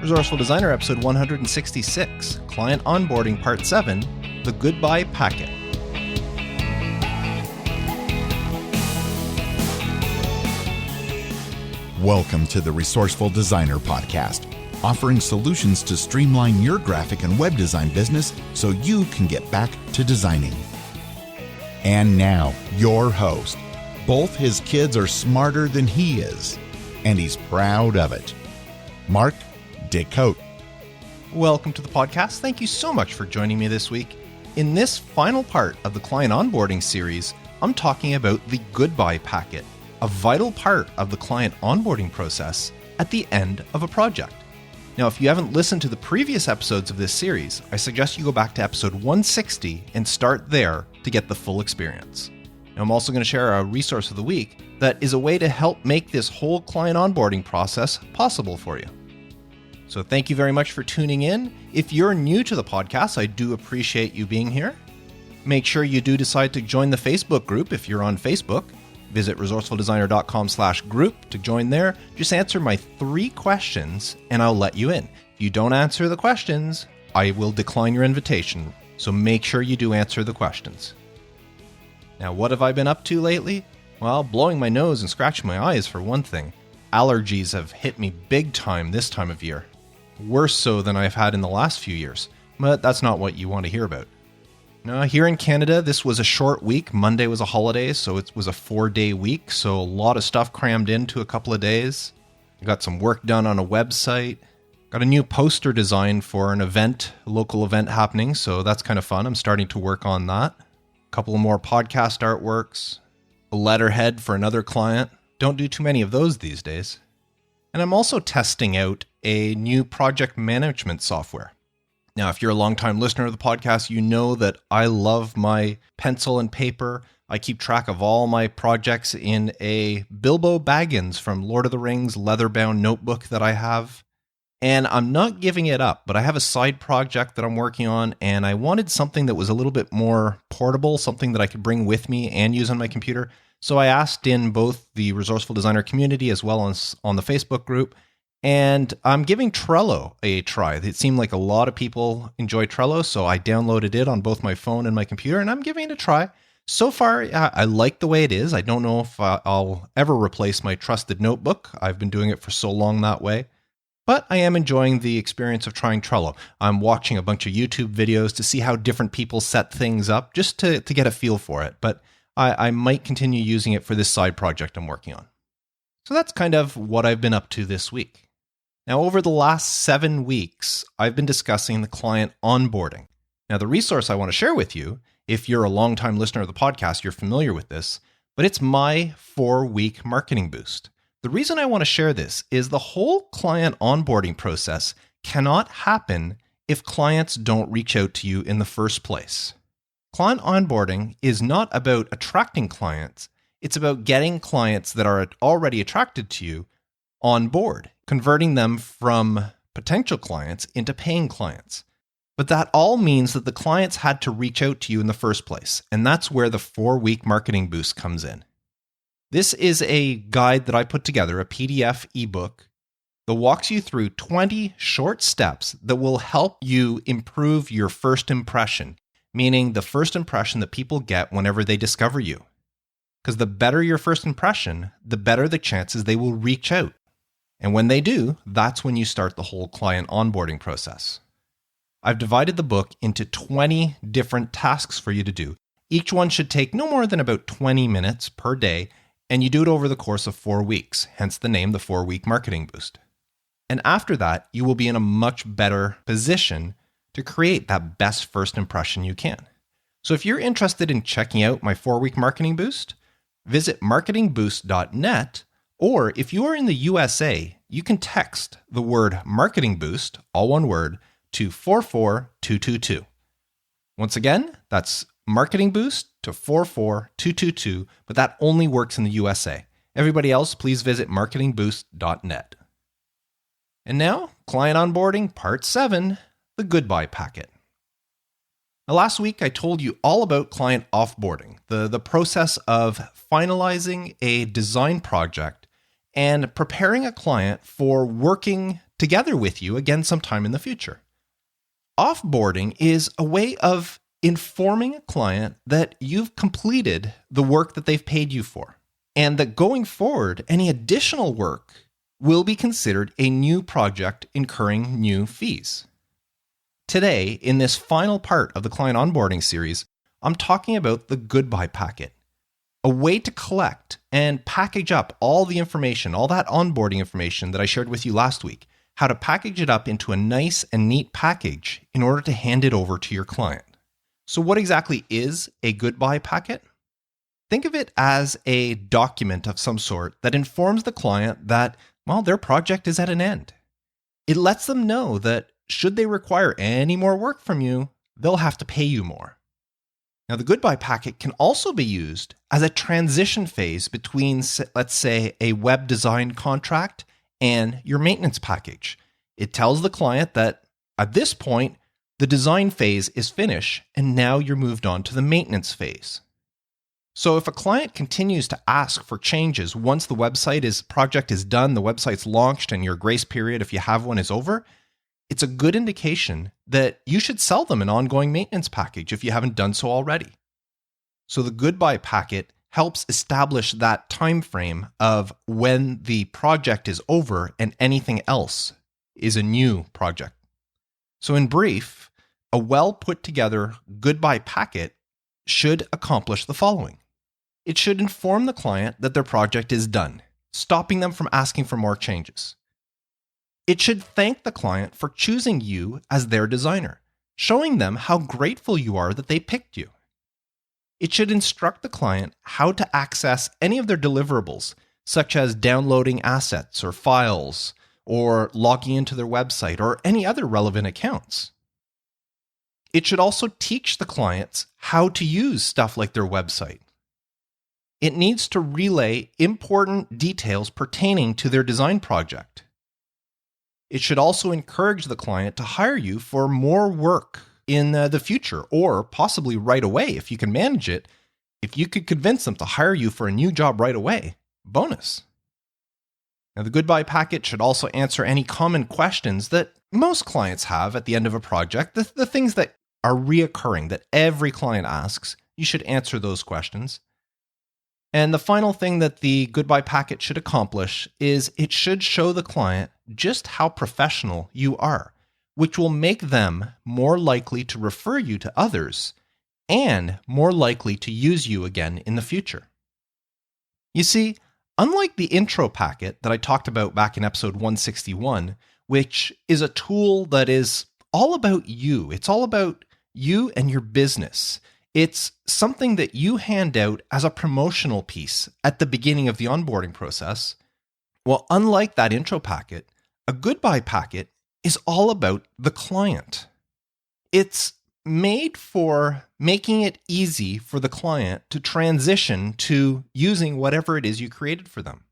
Resourceful Designer episode 166, Client Onboarding Part 7, The Goodbye Packet. Welcome to the Resourceful Designer Podcast, offering solutions to streamline your graphic and web design business so you can get back to designing. And now, your host. Both his kids are smarter than he is, and he's proud of it. Mark Decote. Welcome to the podcast. Thank you so much for joining me this week. In this final part of the Client Onboarding series, I'm talking about the Goodbye Packet, a vital part of the client onboarding process at the end of a project. Now, if you haven't listened to the previous episodes of this series, I suggest you go back to episode 160 and start there to get the full experience. Now, I'm also going to share a resource of the week that is a way to help make this whole client onboarding process possible for you. So thank you very much for tuning in. If you're new to the podcast, I do appreciate you being here. Make sure you do decide to join the Facebook group if you're on Facebook. Visit resourcefuldesigner.com/group to join there. Just answer my 3 questions and I'll let you in. If you don't answer the questions, I will decline your invitation. So make sure you do answer the questions. Now, what have I been up to lately? Well, blowing my nose and scratching my eyes for one thing. Allergies have hit me big time this time of year. Worse so than I've had in the last few years. But that's not what you want to hear about. Now, here in Canada, this was a short week. Monday was a holiday, so it was a 4-day week. So a lot of stuff crammed into a couple of days. I got some work done on a website. Got a new poster design for an event, a local event happening. So that's kind of fun. I'm starting to work on that. A couple of more podcast artworks. A letterhead for another client. Don't do too many of those these days. And I'm also testing out a new project management software. Now, if you're a longtime listener of the podcast, you know that I love my pencil and paper. I keep track of all my projects in a Bilbo Baggins from Lord of the Rings leather-bound notebook that I have. And I'm not giving it up, but I have a side project that I'm working on, and I wanted something that was a little bit more portable, something that I could bring with me and use on my computer. So I asked in both the Resourceful Designer community as well as on the Facebook group, and I'm giving Trello a try. It seemed like a lot of people enjoy Trello, so I downloaded it on both my phone and my computer, and I'm giving it a try. So far, I like the way it is. I don't know if I'll ever replace my trusted notebook. I've been doing it for so long that way. But I am enjoying the experience of trying Trello. I'm watching a bunch of YouTube videos to see how different people set things up, just to get a feel for it. But I might continue using it for this side project I'm working on. So that's kind of what I've been up to this week. Now, over the last 7 weeks, I've been discussing the client onboarding. Now, the resource I want to share with you, if you're a longtime listener of the podcast, you're familiar with this, but it's my 4-week marketing boost. The reason I want to share this is the whole client onboarding process cannot happen if clients don't reach out to you in the first place. Client onboarding is not about attracting clients. It's about getting clients that are already attracted to you on board, converting them from potential clients into paying clients. But that all means that the clients had to reach out to you in the first place. And that's where the 4-week marketing boost comes in. This is a guide that I put together, a PDF ebook, that walks you through 20 short steps that will help you improve your first impression, meaning the first impression that people get whenever they discover you. Because the better your first impression, the better the chances they will reach out. And when they do, that's when you start the whole client onboarding process. I've divided the book into 20 different tasks for you to do. Each one should take no more than about 20 minutes per day, and you do it over the course of 4 weeks, hence the name, the 4-week marketing boost. And after that, you will be in a much better position to create that best first impression you can. So if you're interested in checking out my 4-week marketing boost, visit marketingboost.net, or if you are in the USA, you can text the word marketing boost, all one word, to 44222. Once again, that's marketing boost to 44222, but that only works in the USA. Everybody else, please visit marketingboost.net. And now, Client Onboarding Part 7, the Goodbye Packet. Now, last week, I told you all about Client Offboarding, the process of finalizing a design project and preparing a client for working together with you again sometime in the future. Offboarding is a way of informing a client that you've completed the work that they've paid you for, and that going forward, any additional work will be considered a new project incurring new fees. Today, in this final part of the Client Onboarding series, I'm talking about the goodbye packet, a way to collect and package up all the information, all that onboarding information that I shared with you last week, how to package it up into a nice and neat package in order to hand it over to your client. So what exactly is a goodbye packet? Think of it as a document of some sort that informs the client that, well, their project is at an end. It lets them know that should they require any more work from you, they'll have to pay you more. Now, the goodbye packet can also be used as a transition phase between, let's say, a web design contract and your maintenance package. It tells the client that at this point, the design phase is finished, and now you're moved on to the maintenance phase. So if a client continues to ask for changes once the project is done, the website's launched, and your grace period, if you have one, is over, it's a good indication that you should sell them an ongoing maintenance package if you haven't done so already. So the goodbye packet helps establish that time frame of when the project is over and anything else is a new project. So in brief, a well put together goodbye packet should accomplish the following. It should inform the client that their project is done, stopping them from asking for more changes. It should thank the client for choosing you as their designer, showing them how grateful you are that they picked you. It should instruct the client how to access any of their deliverables, such as downloading assets or files, or logging into their website, or any other relevant accounts. It should also teach the clients how to use stuff like their website. It needs to relay important details pertaining to their design project. It should also encourage the client to hire you for more work in the future, or possibly right away if you can manage it. If you could convince them to hire you for a new job right away, bonus. Now, the goodbye packet should also answer any common questions that most clients have at the end of a project, the things that are reoccurring that every client asks. You should answer those questions. And the final thing that the goodbye packet should accomplish is it should show the client just how professional you are, which will make them more likely to refer you to others and more likely to use you again in the future. You see, unlike the intro packet that I talked about back in episode 161, which is a tool that is all about you, it's all about you and your business. It's something that you hand out as a promotional piece at the beginning of the onboarding process. Well, unlike that intro packet, a goodbye packet is all about the client. It's made for making it easy for the client to transition to using whatever it is you created for them.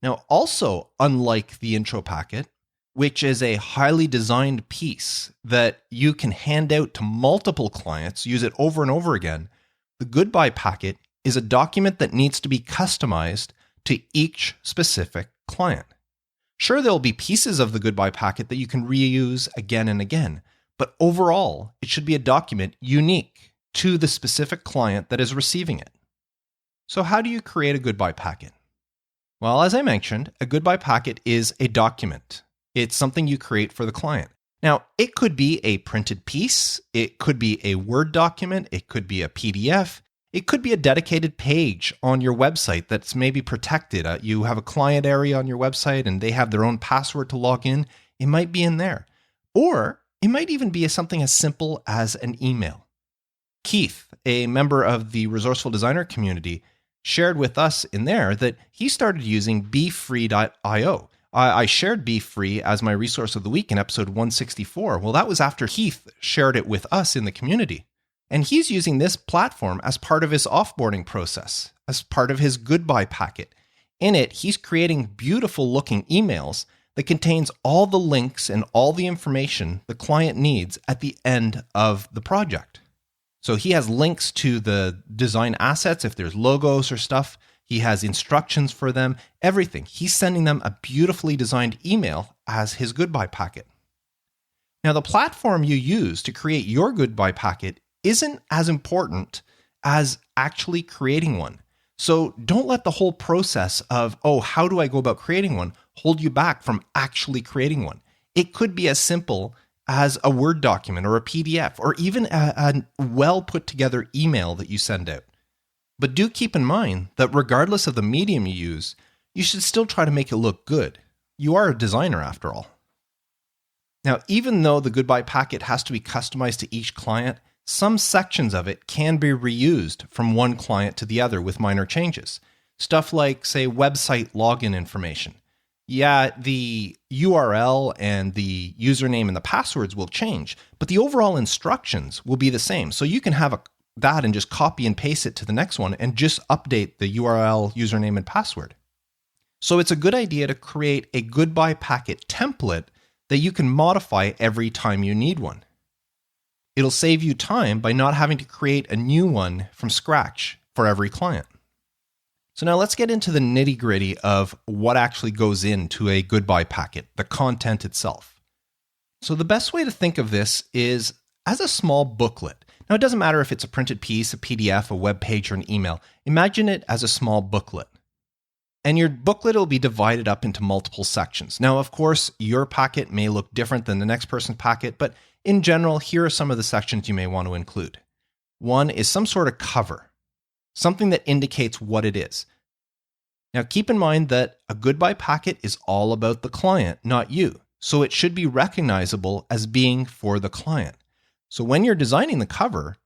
Now, also, unlike the intro packet, which is a highly designed piece that you can hand out to multiple clients, use it over and over again, the goodbye packet is a document that needs to be customized to each specific client. Sure, there'll be pieces of the goodbye packet that you can reuse again and again, but overall, it should be a document unique to the specific client that is receiving it. So how do you create a goodbye packet? Well, as I mentioned, a goodbye packet is a document. It's something you create for the client. Now, it could be a printed piece, it could be a Word document, it could be a PDF, it could be a dedicated page on your website that's maybe protected. You have a client area on your website and they have their own password to log in. It might be in there. Or it might even be something as simple as an email. Keith, a member of the Resourceful Designer community, shared with us in there that he started using BeFree.io. I shared BeFree as my resource of the week in episode 164. Well, that was after Keith shared it with us in the community. And he's using this platform as part of his offboarding process, as part of his goodbye packet. In it, he's creating beautiful looking emails that contains all the links and all the information the client needs at the end of the project. So he has links to the design assets if there's logos or stuff. He has instructions for them, everything. He's sending them a beautifully designed email as his goodbye packet. Now, the platform you use to create your goodbye packet isn't as important as actually creating one. So don't let the whole process of, how do I go about creating one, hold you back from actually creating one. It could be as simple as a Word document or a PDF or even a well put together email that you send out. But do keep in mind that regardless of the medium you use, you should still try to make it look good. You are a designer after all. Now, even though the goodbye packet has to be customized to each client, some sections of it can be reused from one client to the other with minor changes. Stuff like, say, website login information. Yeah, the URL and the username and the passwords will change, but the overall instructions will be the same. So you can have that and just copy and paste it to the next one and just update the URL, username, and password. So it's a good idea to create a goodbye packet template that you can modify every time you need one. It'll save you time by not having to create a new one from scratch for every client. So now let's get into the nitty-gritty of what actually goes into a goodbye packet, the content itself. So the best way to think of this is as a small booklet. Now, it doesn't matter if it's a printed piece, a PDF, a web page, or an email. Imagine it as a small booklet. And your booklet will be divided up into multiple sections. Now, of course, your packet may look different than the next person's packet, but in general, here are some of the sections you may want to include. One is some sort of cover, something that indicates what it is. Now, keep in mind that a goodbye packet is all about the client, not you. So it should be recognizable as being for the client. So when you're designing the cover,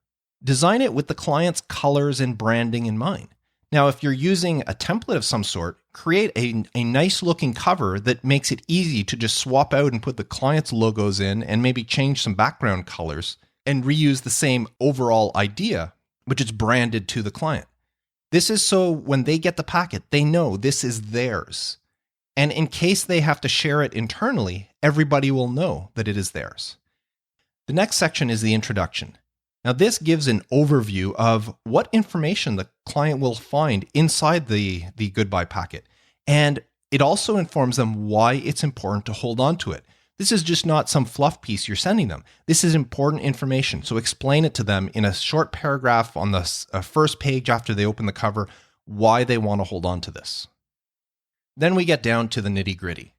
design it with the client's colors and branding in mind. Now, if you're using a template of some sort, create a nice looking cover that makes it easy to just swap out and put the client's logos in and maybe change some background colors and reuse the same overall idea, which is branded to the client. This is so when they get the packet, they know this is theirs. And in case they have to share it internally, everybody will know that it is theirs. The next section is the introduction. Now, this gives an overview of what information the client will find inside the goodbye packet. And it also informs them why it's important to hold on to it. This is just not some fluff piece you're sending them. This is important information. So explain it to them in a short paragraph on the first page after they open the cover, why they want to hold on to this. Then we get down to the nitty-gritty.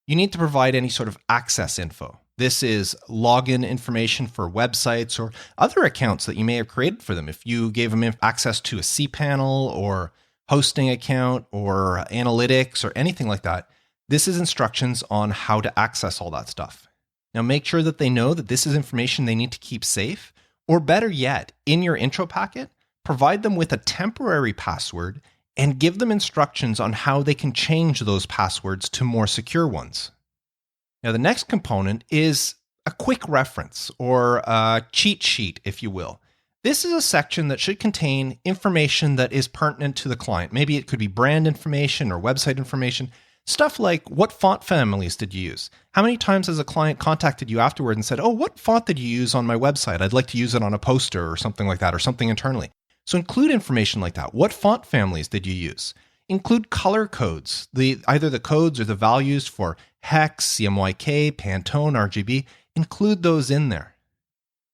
You need to provide any sort of access info. This is login information for websites or other accounts that you may have created for them. If you gave them access to a cPanel or hosting account or analytics or anything like that, this is instructions on how to access all that stuff. Now make sure that they know that this is information they need to keep safe, or better yet, in your intro packet, provide them with a temporary password and give them instructions on how they can change those passwords to more secure ones. Now, the next component is a quick reference or a cheat sheet, if you will. This is a section that should contain information that is pertinent to the client. Maybe it could be brand information or website information. Stuff like, what font families did you use? How many times has a client contacted you afterward and said, what font did you use on my website? I'd like to use it on a poster or something like that, or something internally. So include information like that. What font families did you use? Include color codes, either the codes or the values for hex, CMYK, Pantone, RGB. Include those in there.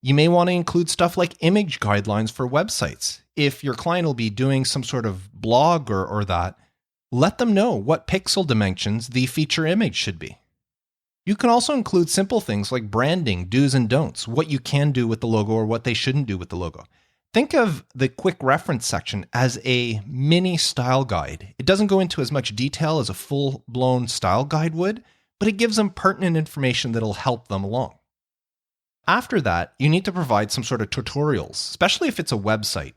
You may want to include stuff like image guidelines for websites. If your client will be doing some sort of blog or that, let them know what pixel dimensions the feature image should be. You can also include simple things like branding, do's and don'ts, what you can do with the logo or what they shouldn't do with the logo. Think of the quick reference section as a mini style guide. It doesn't go into as much detail as a full-blown style guide would, but it gives them pertinent information that'll help them along. After that, you need to provide some sort of tutorials, especially if it's a website.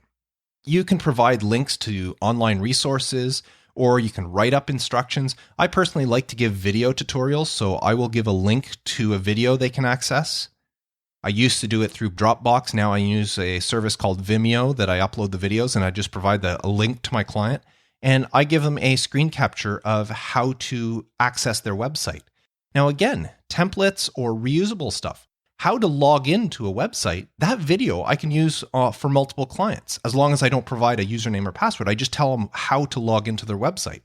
You can provide links to online resources, or you can write up instructions. I personally like to give video tutorials, so I will give a link to a video they can access. I used to do it through Dropbox. Now I use a service called Vimeo that I upload the videos, and I just provide a link to my client. And I give them a screen capture of how to access their website. Now again, templates or reusable stuff. How to log into a website, that video I can use for multiple clients. As long as I don't provide a username or password, I just tell them how to log into their website.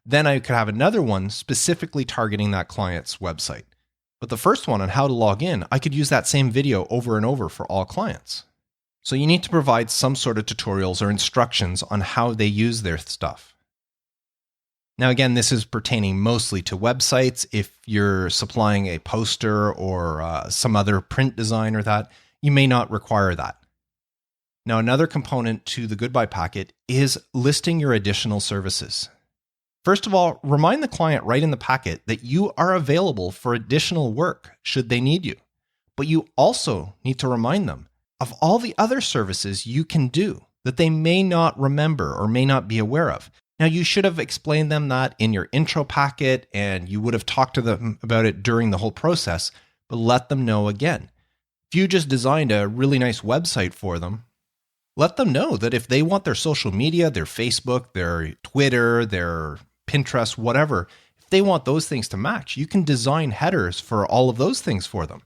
Then I could have another one specifically targeting that client's website. But the first one on how to log in, I could use that same video over and over for all clients. So you need to provide some sort of tutorials or instructions on how they use their stuff. Now, again, this is pertaining mostly to websites. If you're supplying a poster or some other print design or that, you may not require that. Now, another component to the goodbye packet is listing your additional services. First of all, remind the client right in the packet that you are available for additional work should they need you. But you also need to remind them of all the other services you can do that they may not remember or may not be aware of. Now, you should have explained them that in your intro packet, and you would have talked to them about it during the whole process, but let them know again. If you just designed a really nice website for them, let them know that if they want their social media, their Facebook, their Twitter, their Pinterest, whatever, if they want those things to match, you can design headers for all of those things for them.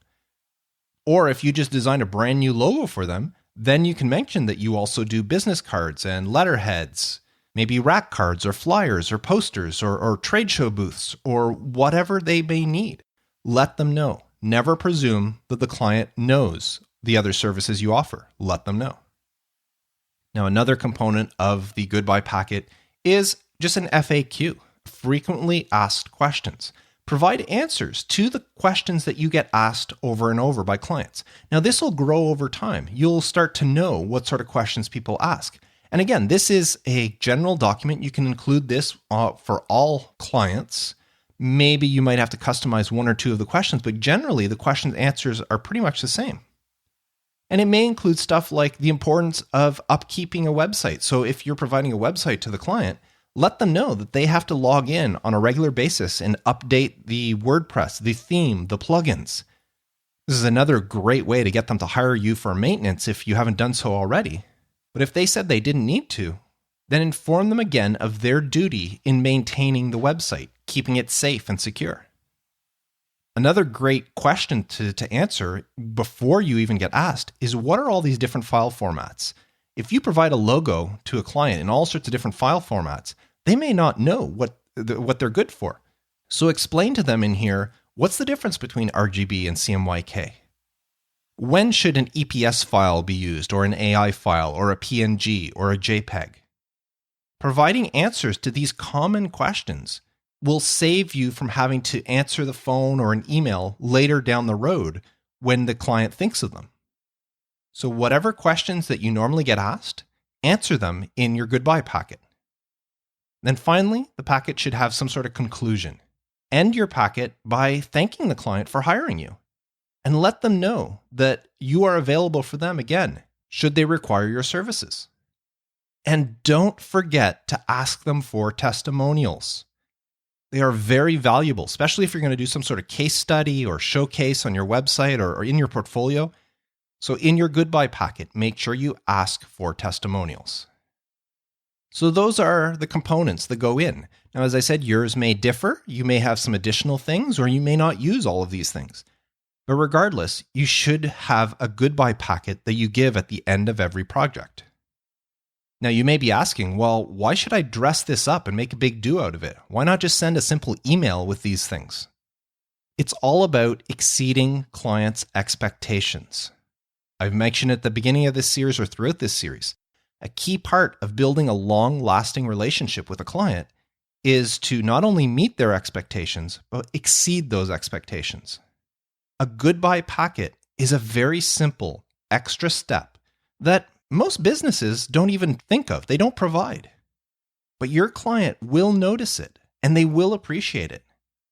Or if you just design a brand new logo for them, then you can mention that you also do business cards and letterheads, maybe rack cards or flyers or posters or trade show booths or whatever they may need. Let them know. Never presume that the client knows the other services you offer. Let them know. Now, another component of the goodbye packet is just an FAQ, frequently asked questions. Provide answers to the questions that you get asked over and over by clients. Now, this will grow over time. You'll start to know what sort of questions people ask. And again, this is a general document. You can include this for all clients. Maybe you might have to customize one or two of the questions, but generally the questions and answers are pretty much the same. And it may include stuff like the importance of upkeeping a website. So if you're providing a website to the client, let them know that they have to log in on a regular basis and update the WordPress, the theme, the plugins. This is another great way to get them to hire you for maintenance if you haven't done so already. But if they said they didn't need to, then inform them again of their duty in maintaining the website, keeping it safe and secure. Another great question to answer before you even get asked is, what are all these different file formats? If you provide a logo to a client in all sorts of different file formats, they may not know what they're good for. So explain to them in here, what's the difference between RGB and CMYK? When should an EPS file be used, or an AI file, or a PNG, or a JPEG? Providing answers to these common questions will save you from having to answer the phone or an email later down the road when the client thinks of them. So whatever questions that you normally get asked, answer them in your goodbye packet. Then finally, the packet should have some sort of conclusion. End your packet by thanking the client for hiring you, and let them know that you are available for them again, should they require your services. And don't forget to ask them for testimonials. They are very valuable, especially if you're going to do some sort of case study or showcase on your website or in your portfolio. So in your goodbye packet, make sure you ask for testimonials. So those are the components that go in. Now, as I said, yours may differ. You may have some additional things, or you may not use all of these things. But regardless, you should have a goodbye packet that you give at the end of every project. Now, you may be asking, well, why should I dress this up and make a big do out of it? Why not just send a simple email with these things? It's all about exceeding clients' expectations. I've mentioned at the beginning of this series or throughout this series, a key part of building a long-lasting relationship with a client is to not only meet their expectations, but exceed those expectations. A goodbye packet is a very simple extra step that most businesses don't even think of. They don't provide. But your client will notice it and they will appreciate it,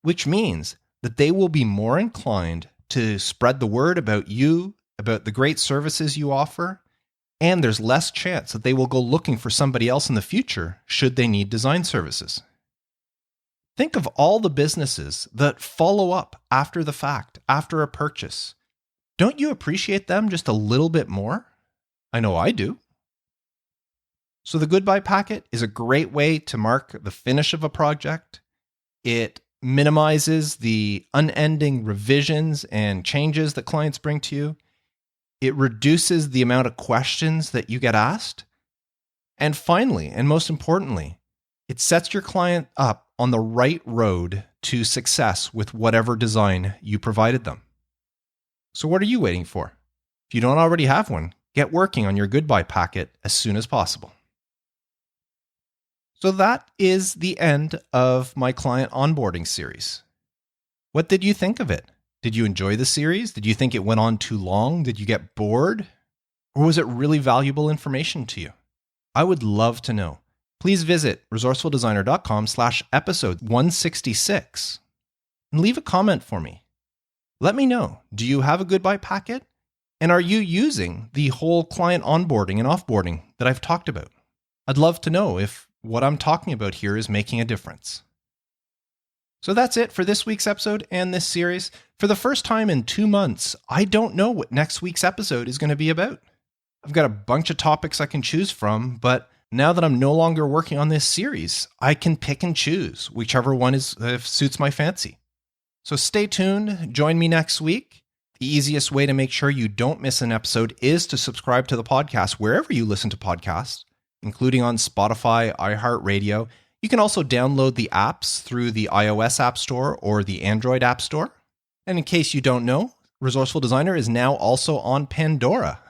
which means that they will be more inclined to spread the word about you, about the great services you offer, and there's less chance that they will go looking for somebody else in the future should they need design services. Think of all the businesses that follow up after the fact, after a purchase. Don't you appreciate them just a little bit more? I know I do. So the goodbye packet is a great way to mark the finish of a project. It minimizes the unending revisions and changes that clients bring to you. It reduces the amount of questions that you get asked. And finally, and most importantly, It sets your client up on the right road to success with whatever design you provided them. So what are you waiting for? If you don't already have one, get working on your goodbye packet as soon as possible. So that is the end of my client onboarding series. What did you think of it? Did you enjoy the series? Did you think it went on too long? Did you get bored? Or was it really valuable information to you? I would love to know. Please visit resourcefuldesigner.com/episode 166 and leave a comment for me. Let me know, do you have a goodbye packet? And are you using the whole client onboarding and offboarding that I've talked about? I'd love to know if what I'm talking about here is making a difference. So that's it for this week's episode and this series. For the first time in 2 months, I don't know what next week's episode is going to be about. I've got a bunch of topics I can choose from, but now that I'm no longer working on this series, I can pick and choose whichever one suits my fancy. So stay tuned. Join me next week. The easiest way to make sure you don't miss an episode is to subscribe to the podcast wherever you listen to podcasts, including on Spotify, iHeartRadio. You can also download the apps through the iOS App Store or the Android App Store. And in case you don't know, Resourceful Designer is now also on Pandora,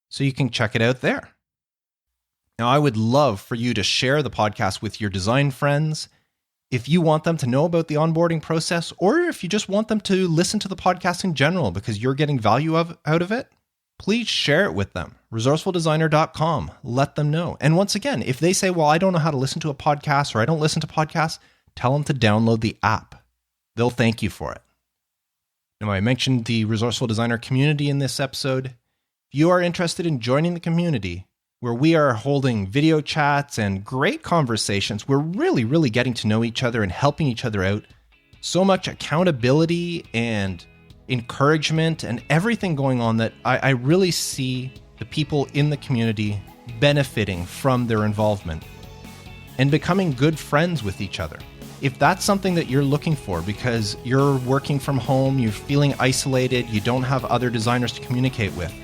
so you can check it out there. Now, I would love for you to share the podcast with your design friends. If you want them to know about the onboarding process, or if you just want them to listen to the podcast in general because you're getting value out of it, please share it with them. Resourcefuldesigner.com. Let them know. And once again, if they say, well, I don't know how to listen to a podcast or I don't listen to podcasts, tell them to download the app. They'll thank you for it. Now, I mentioned the Resourceful Designer community in this episode. If you are interested in joining the community, where we are holding video chats and great conversations, we're really getting to know each other and helping each other out. So much accountability and encouragement and everything going on that I really see the people in the community benefiting from their involvement and becoming good friends with each other. If that's something that you're looking for because you're working from home, you're feeling isolated, you don't have other designers to communicate with,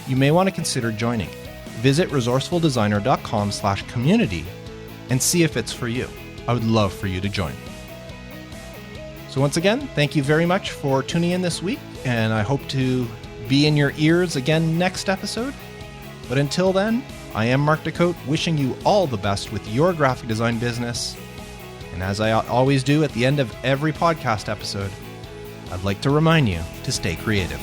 you may want to consider joining. Visit resourcefuldesigner.com/community and see if it's for you. I would love for you to join. So once again, thank you very much for tuning in this week, and I hope to be in your ears again next episode. But until then, I am Mark DeCote, wishing you all the best with your graphic design business. And as I always do at the end of every podcast episode, I'd like to remind you to stay creative.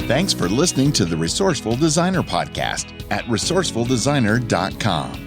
Thanks for listening to the Resourceful Designer Podcast at resourcefuldesigner.com.